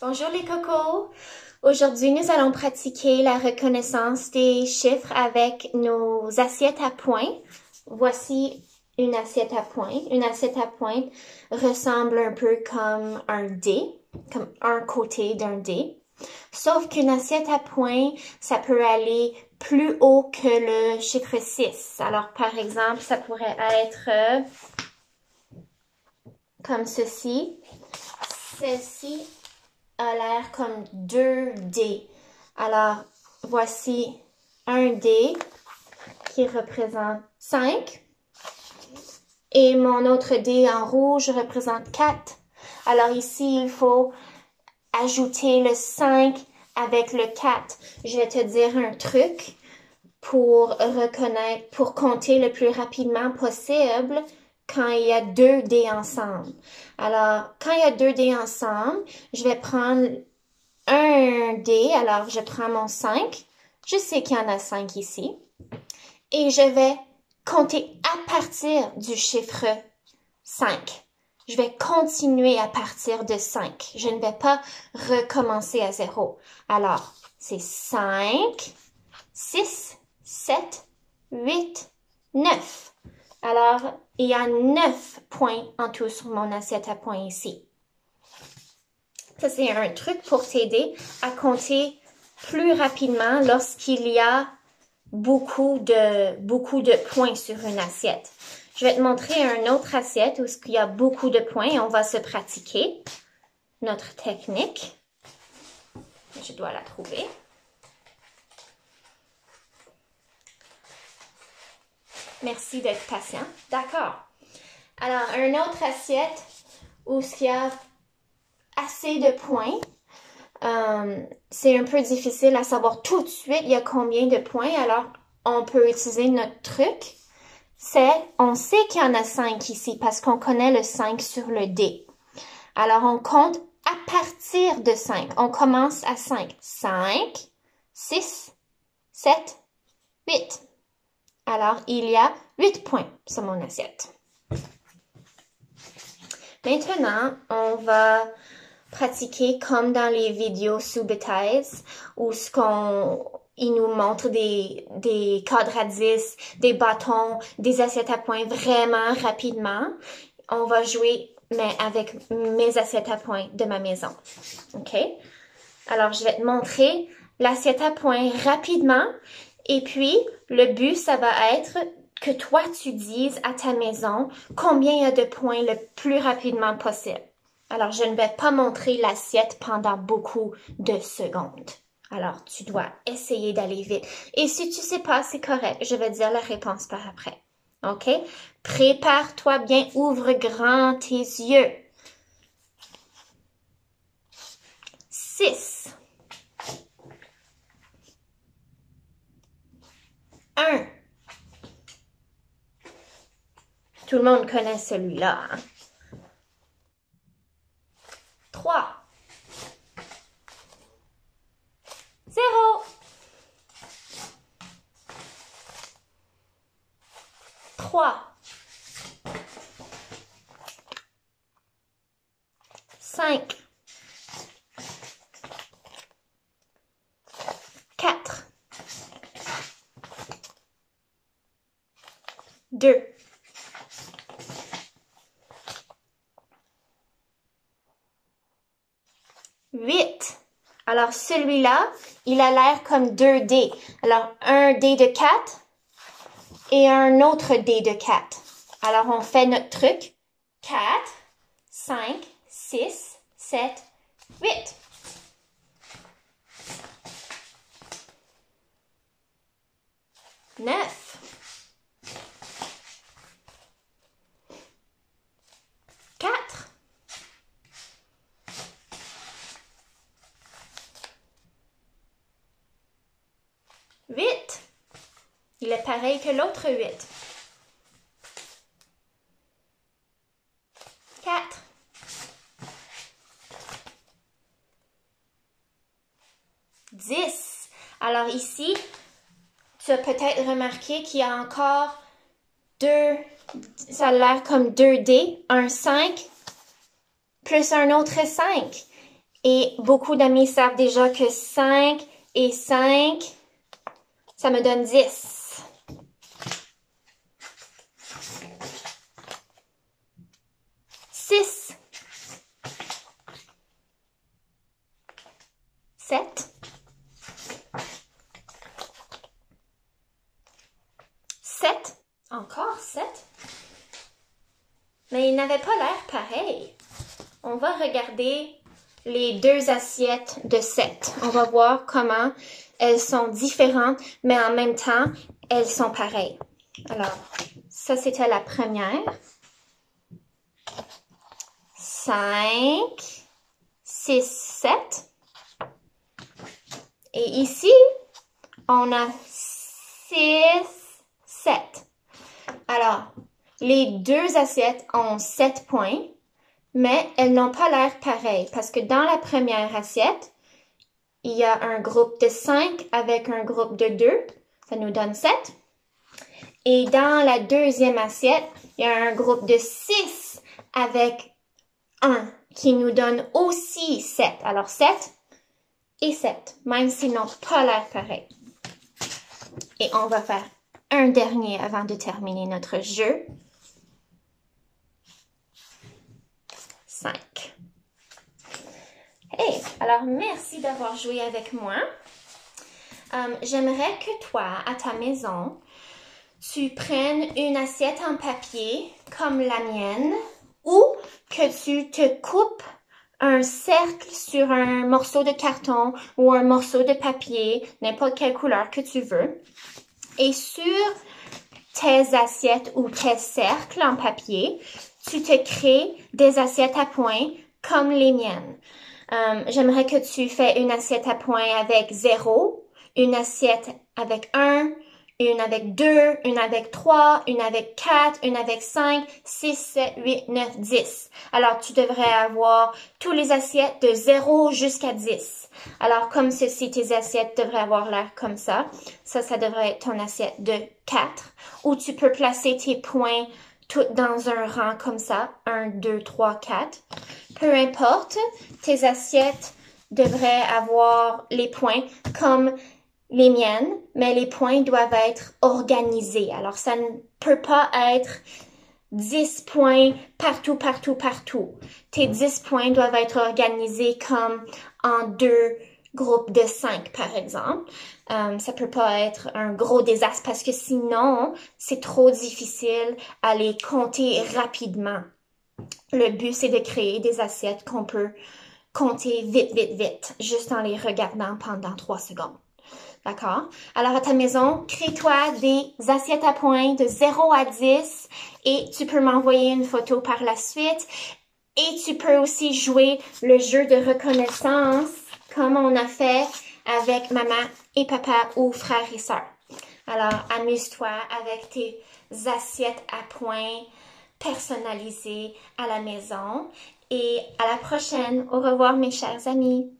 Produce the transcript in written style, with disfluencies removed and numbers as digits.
Bonjour les cocos! Aujourd'hui, nous allons pratiquer la reconnaissance des chiffres avec nos assiettes à pointe. Voici une assiette à pointe. Une assiette à pointe ressemble un peu comme un dé, comme un côté d'un dé. Sauf qu'une assiette à pointe, ça peut aller plus haut que le chiffre 6. Alors, par exemple, ça pourrait être comme ceci. Celle-ci a l'air comme 2D. Alors, voici un dé qui représente 5. Et mon autre dé en rouge représente 4. Alors ici, il faut ajouter le 5 avec le 4. Je vais te dire un truc pour reconnaître, pour compter le plus rapidement possible quand il y a 2 dés ensemble. Alors, quand il y a 2 dés ensemble, je vais prendre un dé. Alors, je prends mon 5. Je sais qu'il y en a 5 ici. Et je vais compter à partir du chiffre 5. Je vais continuer à partir de 5. Je ne vais pas recommencer à 0. Alors, c'est 5, 6, 7, 8, 9. Alors, il y a 9 points en tout sur mon assiette à points ici. Ça, c'est un truc pour t'aider à compter plus rapidement lorsqu'il y a beaucoup de points sur une assiette. Je vais te montrer une autre assiette où il y a beaucoup de points et on va se pratiquer notre technique. Je dois la trouver. Merci d'être patient. D'accord. Alors, une autre assiette où il y a assez de points. C'est un peu difficile à savoir tout de suite il y a combien de points. Alors, on peut utiliser notre truc. On sait qu'il y en a 5 ici parce qu'on connaît le 5 sur le dé. Alors, on compte à partir de 5. On commence à 5. 5, 6, 7, 8. Alors, il y a 8 points sur mon assiette. Maintenant, on va pratiquer comme dans les vidéos sous Betize où il nous montre des cadres à 10, des bâtons, des assiettes à points vraiment rapidement. On va jouer mais avec mes assiettes à points de ma maison. OK? Alors, je vais te montrer l'assiette à points rapidement. Et puis, le but, ça va être que toi, tu dises à ta maison combien il y a de points le plus rapidement possible. Alors, je ne vais pas montrer l'assiette pendant beaucoup de secondes. Alors, tu dois essayer d'aller vite. Et si tu ne sais pas, c'est correct. Je vais dire la réponse par après. OK? Prépare-toi bien. Ouvre grand tes yeux. 6. 1. Tout le monde connaît celui-là. Hein? 3. 0. 3. 5. 4. 2. 8. Alors, celui-là, il a l'air comme 2 dés. Alors, un dé de 4 et un autre dé de 4. Alors, on fait notre truc. 4, 5, 6, 7, 8. Neuf. 4. 8. Il est pareil que l'autre 8. 4. 10. Alors ici, tu as peut-être remarqué qu'il y a encore ça a l'air comme 2 dés, un 5 plus un autre 5. Et beaucoup d'amis savent déjà que 5 et 5, ça me donne 10. Six. 7. 7. Encore 7. Mais ils n'avaient pas l'air pareil. On va regarder les deux assiettes de 7. On va voir comment elles sont différentes, mais en même temps, elles sont pareilles. Alors, ça c'était la première. 5, 6, 7. Et ici, on a 6, 7. Alors, les deux assiettes ont 7 points, mais elles n'ont pas l'air pareilles parce que dans la première assiette, il y a un groupe de 5 avec un groupe de 2. Ça nous donne 7. Et dans la deuxième assiette, il y a un groupe de 6 avec 1 qui nous donne aussi 7. Alors 7 et 7, même s'ils n'ont pas l'air pareils. Et on va faire un dernier avant de terminer notre jeu. 5. Hey, alors merci d'avoir joué avec moi. J'aimerais que toi, à ta maison, tu prennes une assiette en papier comme la mienne ou que tu te coupes un cercle sur un morceau de carton ou un morceau de papier, n'importe quelle couleur que tu veux. Et sur tes assiettes ou tes cercles en papier, tu te crées des assiettes à points comme les miennes. J'aimerais que tu fais une assiette à points avec 0, une assiette avec 1, une avec 2, une avec 3, une avec 4, une avec 5, 6, 7, 8, 9, 10. Alors, tu devrais avoir tous les assiettes de 0 jusqu'à 10. Alors, comme ceci, tes assiettes devraient avoir l'air comme ça. Ça devrait être ton assiette de 4. Ou tu peux placer tes points toutes dans un rang comme ça. 1, 2, 3, 4. Peu importe, tes assiettes devraient avoir les points comme les miennes, mais les points doivent être organisés. Alors, ça ne peut pas être 10 points partout, partout, partout. Tes 10 points doivent être organisés comme en 2 groupes de 5, par exemple. Ça peut pas être un gros désastre parce que sinon, c'est trop difficile à les compter rapidement. Le but, c'est de créer des assiettes qu'on peut compter vite, vite, vite, juste en les regardant pendant 3 secondes. D'accord? Alors, à ta maison, crée-toi des assiettes à points de 0 à 10 et tu peux m'envoyer une photo par la suite. Et tu peux aussi jouer le jeu de reconnaissance comme on a fait avec maman et papa ou frères et sœurs. Alors, amuse-toi avec tes assiettes à points personnalisées à la maison. Et à la prochaine. Au revoir, mes chers amis.